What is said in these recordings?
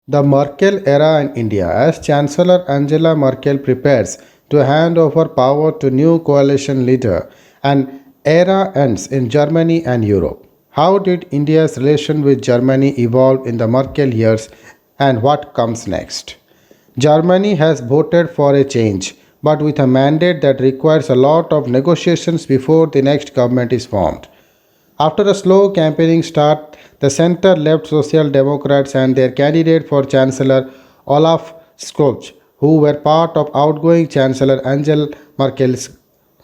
The Merkel era in India, as Chancellor Angela Merkel prepares to hand over power to new coalition leader, an era ends in Germany and Europe. How did India's relation with Germany evolve in the Merkel years and what comes next? Germany has voted for a change, but with a mandate that requires a lot of negotiations before the next government is formed. After a slow campaigning start, the center left Social Democrats and their candidate for Chancellor Olaf Scholz, who were part of outgoing Chancellor Angela Merkel's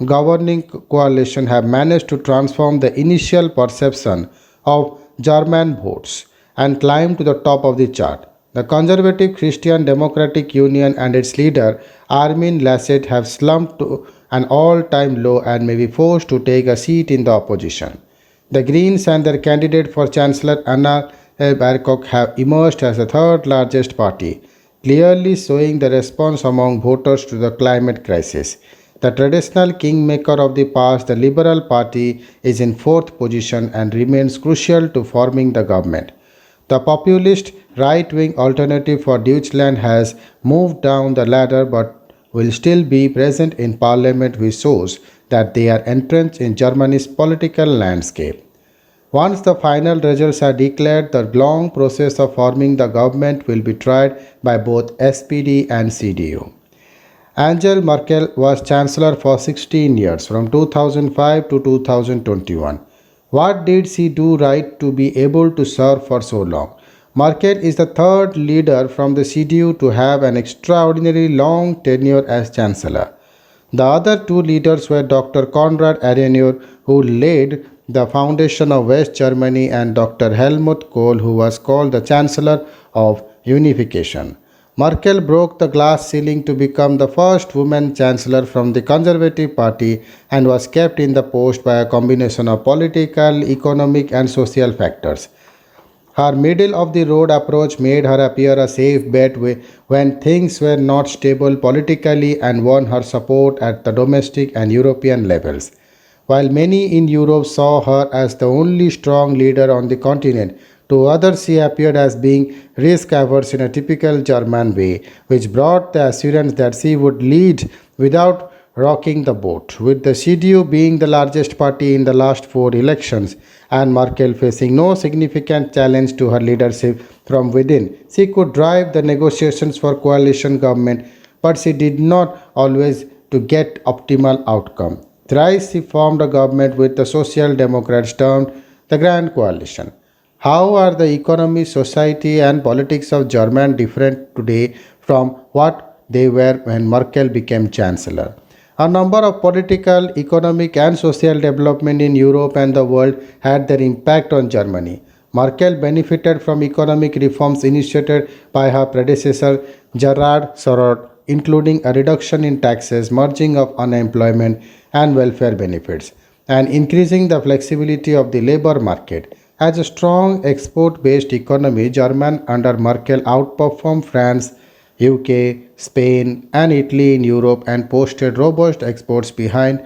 governing coalition, have managed to transform the initial perception of German votes and climb to the top of the chart. The conservative Christian Democratic Union and its leader Armin Laschet have slumped to an all-time low and may be forced to take a seat in the opposition. The Greens and their candidate for Chancellor Anna Baerbock have emerged as the third largest party, clearly showing the response among voters to the climate crisis. The traditional kingmaker of the past, the Liberal Party, is in fourth position and remains crucial to forming the government. The populist right wing alternative for Deutschland has moved down the ladder but will still be present in parliament, which shows that they are entrenched in Germany's political landscape. Once the final results are declared, the long process of forming the government will be tried by both SPD and CDU. Angela Merkel was chancellor for 16 years, from 2005 to 2021. What did she do right to be able to serve for so long? Merkel is the third leader from the CDU to have an extraordinarily long tenure as chancellor. The other two leaders were Dr. Konrad Adenauer, who laid the foundation of West Germany, and Dr. Helmut Kohl, who was called the Chancellor of Unification. Merkel broke the glass ceiling to become the first woman chancellor from the Conservative Party and was kept in the post by a combination of political, economic, and social factors. Her middle of the road approach made her appear a safe bet when things were not stable politically and won her support at the domestic and European levels. While many in Europe saw her as the only strong leader on the continent, to others she appeared as being risk averse in a typical German way, which brought the assurance that she would lead without rocking the boat. With the CDU being the largest party in the last four elections and Merkel facing no significant challenge to her leadership from within, she could drive the negotiations for coalition government, but she did not always to get optimal outcome. Thrice he formed a government with the Social Democrats termed the Grand Coalition. How are the economy, society, and politics of Germany different today from what they were when Merkel became Chancellor? A number of political, economic, and social development in Europe and the world had their impact on Germany. Merkel benefited from economic reforms initiated by her predecessor Gerhard Schröder, including a reduction in taxes, merging of unemployment and welfare benefits, and increasing the flexibility of the labor market. As a strong export based economy, Germany under Merkel outperformed France, UK, Spain, and Italy in Europe and posted robust exports behind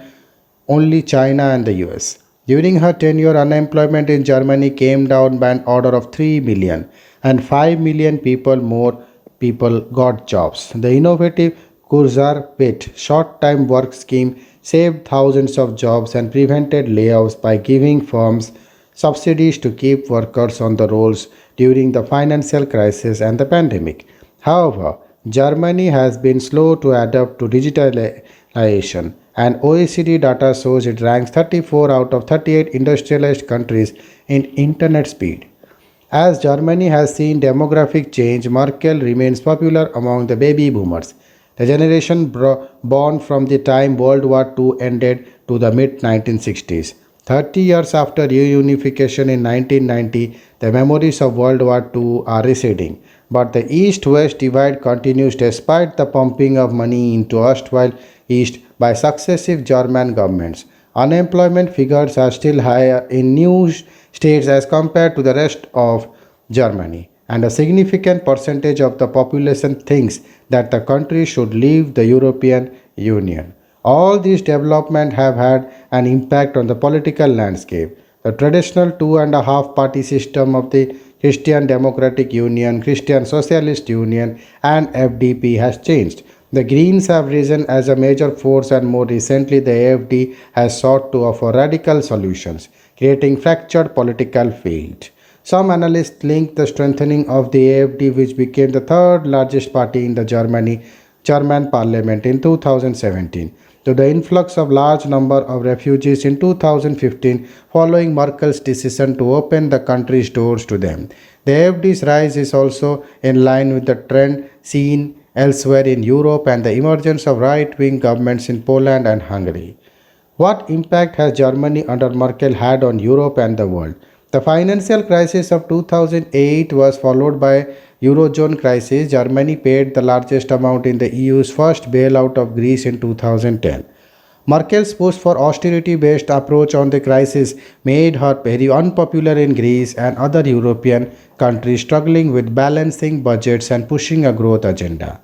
only China and the US. During her tenure, unemployment in Germany came down by an order of 3 million, and 5 million people got jobs. The innovative Kurzarbeit short-time work scheme saved thousands of jobs and prevented layoffs by giving firms subsidies to keep workers on the rolls during the financial crisis and the pandemic. However, Germany has been slow to adapt to digitalization, and OECD data shows it ranks 34 out of 38 industrialized countries in internet speed. As Germany has seen demographic change, Merkel remains popular among the baby boomers, the generation born from the time World War II ended to the mid 1960s. 30 years after reunification in 1990, the memories of World War II are receding, but the East West divide continues despite the pumping of money into erstwhile East by successive German governments. Unemployment figures are still higher in new states as compared to the rest of Germany, and a significant percentage of the population thinks that the country should leave the European Union. All these developments have had an impact on the political landscape. The traditional two and a half party system of the Christian Democratic Union, Christian Socialist Union, and FDP has changed. The Greens have risen as a major force, and more recently, the AFD has sought to offer radical solutions, creating fractured political field. Some analysts link the strengthening of the AFD, which became the third largest party in the German parliament in 2017, to the influx of large number of refugees in 2015 following Merkel's decision to open the country's doors to them. The AFD's rise is also in line with the trend seen elsewhere in Europe and the emergence of right-wing governments in Poland and Hungary. What impact has Germany under Merkel had on Europe and the world? The financial crisis of 2008 was followed by Eurozone crisis. Germany paid the largest amount in the EU's first bailout of Greece in 2010. Merkel's push for austerity-based approach on the crisis made her very unpopular in Greece and other European countries struggling with balancing budgets and pushing a growth agenda.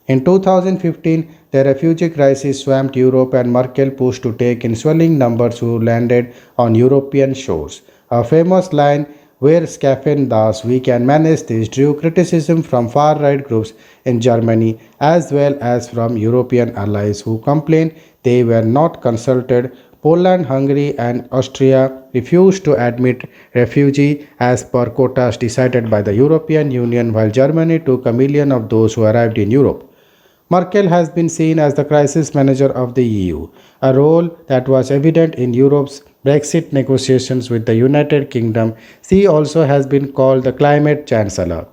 In 2015, the refugee crisis swamped Europe and Merkel pushed to take in swelling numbers who landed on European shores. A famous line, where Schaffen das, we can manage this, drew criticism from far right groups in Germany as well as from European allies who complained they were not consulted. Poland, Hungary, and Austria refused to admit refugees as per quotas decided by the European Union, while Germany took a million of those who arrived in Europe. Merkel has been seen as the crisis manager of the EU, a role that was evident in Europe's Brexit negotiations with the United Kingdom. She also has been called the climate chancellor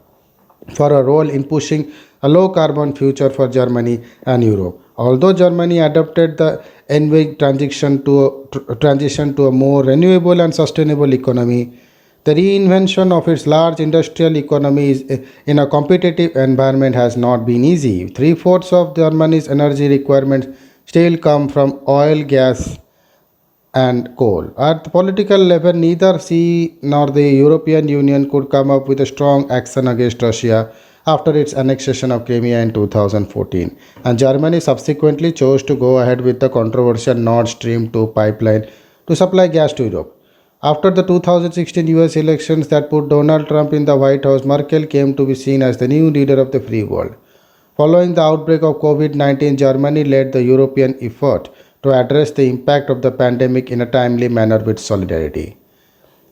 for a role in pushing a low carbon future for Germany and Europe. Although Germany adopted the ENVI transition to a more renewable and sustainable economy, the reinvention of its large industrial economy in a competitive environment has not been easy. Three-fourths of Germany's energy requirements still come from oil, gas, and coal. At the political level, neither she nor the European Union could come up with a strong action against Russia after its annexation of Crimea in 2014, and Germany subsequently chose to go ahead with the controversial Nord Stream 2 pipeline to supply gas to Europe. After the 2016 US elections that put Donald Trump in the White House, Merkel came to be seen as the new leader of the free world. Following the outbreak of COVID 19, Germany led the European effort to address the impact of the pandemic in a timely manner with solidarity.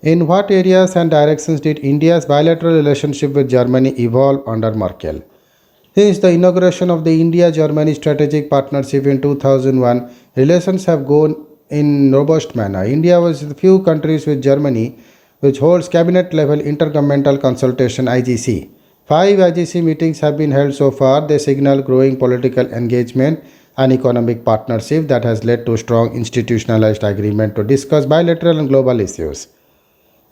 In what areas and directions did India's bilateral relationship with Germany evolve under Merkel? Since the inauguration of the India Germany Strategic Partnership in 2001, relations have gone in robust manner. India was the few countries with Germany which holds cabinet level intergovernmental consultation IGC. Five IGC meetings have been held so far. They signal growing political engagement and economic partnership that has led to strong institutionalized agreement to discuss bilateral and global issues.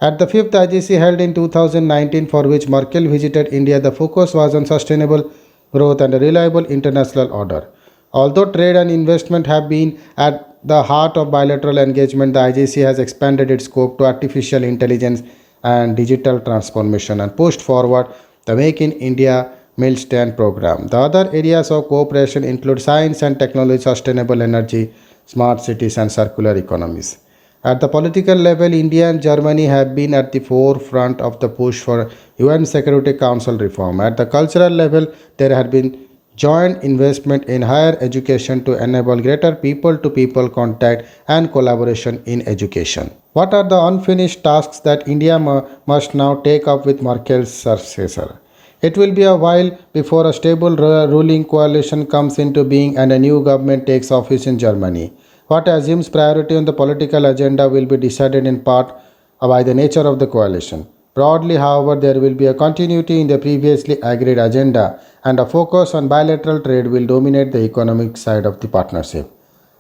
At the fifth IGC held in 2019, for which Merkel visited India, the focus was on sustainable growth and a reliable international order. Although trade and investment have been at the heart of bilateral engagement, the IGC has expanded its scope to artificial intelligence and digital transformation and pushed forward the Make in India Milestone program. The other areas of cooperation include science and technology, sustainable energy, smart cities, and circular economies. At the political level, India and Germany have been at the forefront of the push for UN Security Council reform. At the cultural level, there has been joint investment in higher education to enable greater people to people contact and collaboration in education. What are the unfinished tasks that India must now take up with Merkel's successor? It will be a while before a stable ruling coalition comes into being and a new government takes office in Germany. What assumes priority on the political agenda will be decided in part by the nature of the coalition. Broadly, however, there will be a continuity in the previously agreed agenda, and a focus on bilateral trade will dominate the economic side of the partnership.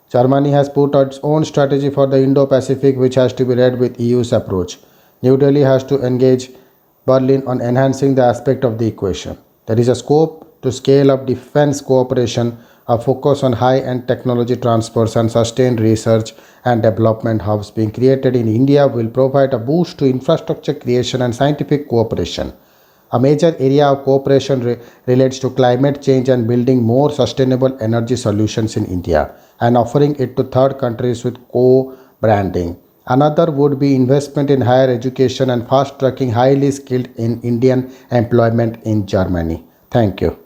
Germany has put out its own strategy for the Indo-Pacific, which has to be read with EU's approach. New Delhi has to engage Berlin on enhancing the aspect of the equation. There is a scope to scale up defense cooperation, a focus on high-end technology transfers and sustained research and development hubs being created in India will provide a boost to infrastructure creation and scientific cooperation. A major area of cooperation relates to climate change and building more sustainable energy solutions in India and offering it to third countries with co-branding. Another would be investment in higher education and fast tracking highly skilled in Indian employment in Germany. Thank you.